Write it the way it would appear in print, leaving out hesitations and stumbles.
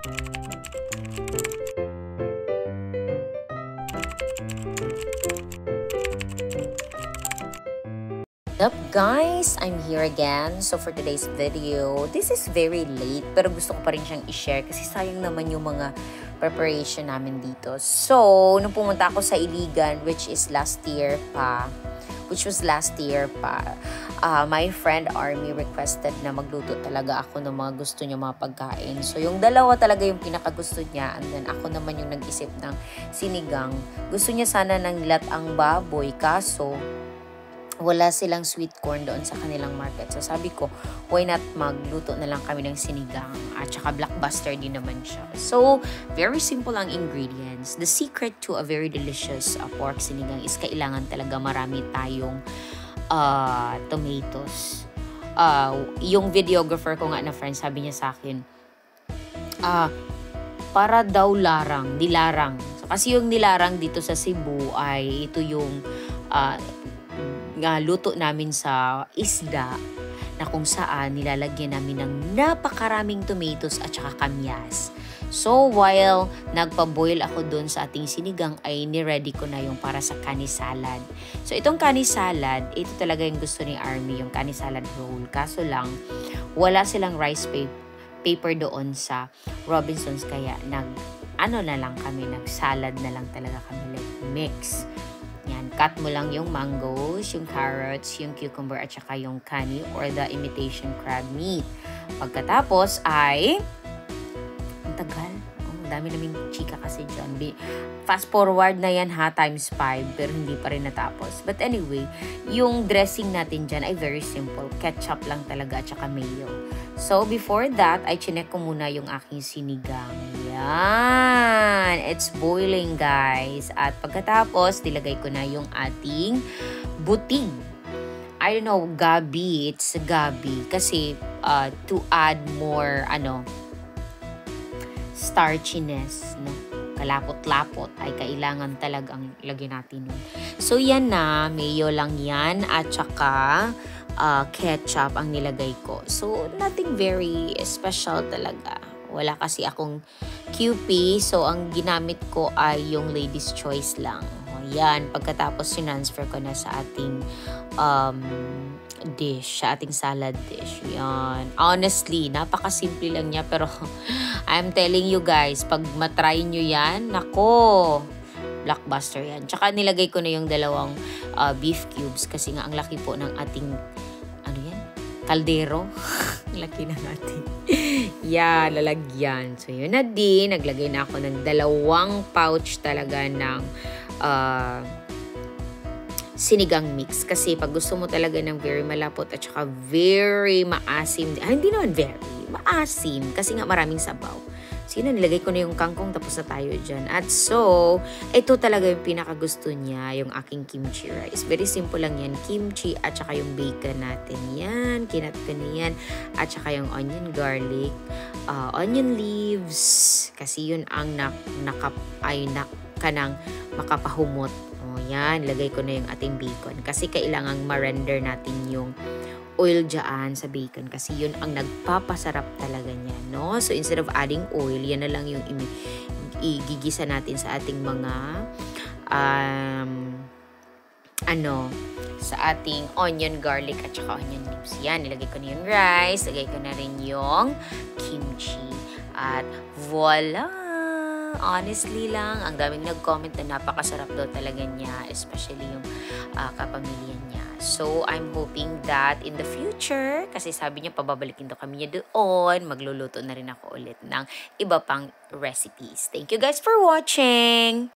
Up guys, I'm here again. So for today's video, this is very late pero gusto ko pa rin siyang i-share kasi sayang naman yung mga preparation namin dito. So, nung pumunta ako sa Iligan, which was last year pa, my friend Army requested na magluto talaga ako ng mga gusto niya mga pagkain. So, yung dalawa talaga yung pinakagusto niya and then ako naman yung nag-isip ng sinigang. Gusto niya sana ng latang baboy kaso wala silang sweet corn doon sa kanilang market. So sabi ko, why not magluto na lang kami ng sinigang at saka blockbuster din naman siya. So, very simple ang ingredients. The secret to a very delicious pork sinigang is kailangan talaga marami tayong tomatoes. Yung videographer ko nga na friend, sabi niya sa akin, para daw dilarang. So, kasi yung nilarang dito sa Cebu ay ito yung luto namin sa isda na kung saan nilalagyan namin ng napakaraming tomatoes at saka kamyas. So, while nagpa-boil ako doon sa ating sinigang ay ni-ready ko na yung para sa kani salad. So, itong kani salad, ito talaga yung gusto ni Army, yung kani salad roll. Kaso lang, wala silang rice paper doon sa Robinsons kaya nag-salad na lang talaga kami, like mix. Yan, cut mo lang yung mangoes, yung carrots, yung cucumber at saka yung kani or the imitation crab meat. Pagkatapos ay, ang tagal. Dami naming chika kasi dyan. Fast forward na yan ha, times 5, pero hindi pa rin natapos. But anyway, yung dressing natin dyan ay very simple. Ketchup lang talaga at saka mayo. So, before that, ay chinek ko muna yung aking sinigang. Yan! It's boiling, guys. At pagkatapos, nilagay ko na yung ating butig. I don't know, gabi. It's gabi. Kasi, to add more, starchiness, no? Kalapot-lapot ay kailangan talagang lagyan natin nun. So, yan na. Mayo lang yan. At saka, ketchup ang nilagay ko. So, nothing very special talaga. Wala kasi akong QP. So, ang ginamit ko ay yung Lady's Choice lang. Yan. Pagkatapos, sintransfer ko na sa ating dish, sa ating salad dish. Yan. Honestly, napakasimple lang niya. Pero, I'm telling you guys, pag matry nyo yan, nako, blockbuster yan. Tsaka nilagay ko na yung dalawang beef cubes kasi nga ang laki po ng ating, kaldero. Laki na natin. Lalagyan. So, yun na din. Naglagay na ako ng 2 pouch talaga ng sinigang mix. Kasi pag gusto mo talaga ng very malapot at saka very maasim. Hindi naman very. Maasim. Kasi nga maraming sabaw. So, yun na, nilagay ko na yung kangkong tapos na tayo dyan. At so, ito talaga yung pinakagusto niya, yung aking kimchi rice. Very simple lang yan. Kimchi at saka yung bacon natin. Yan, kinat ko na yan. At saka yung onion garlic, onion leaves. Kasi yun ang kanang makapahumot. O, yan, lagay ko na yung ating bacon. Kasi kailangang ma-render natin yung oil dyan sa bacon kasi yun ang nagpapasarap talaga niya, no? So, instead of adding oil, yan na lang yung igigisa natin sa ating mga sa ating onion, garlic, at saka onion leaves. Yan, nilagay ko na yung rice, lagay ko na rin yung kimchi. At voila! Honestly lang, ang daming nag-comment na napakasarap daw talaga niya, especially yung kapamilya niya. So, I'm hoping that in the future, kasi sabi niya pababalikin daw kami niya doon, magluluto na rin ako ulit ng iba pang recipes. Thank you guys for watching!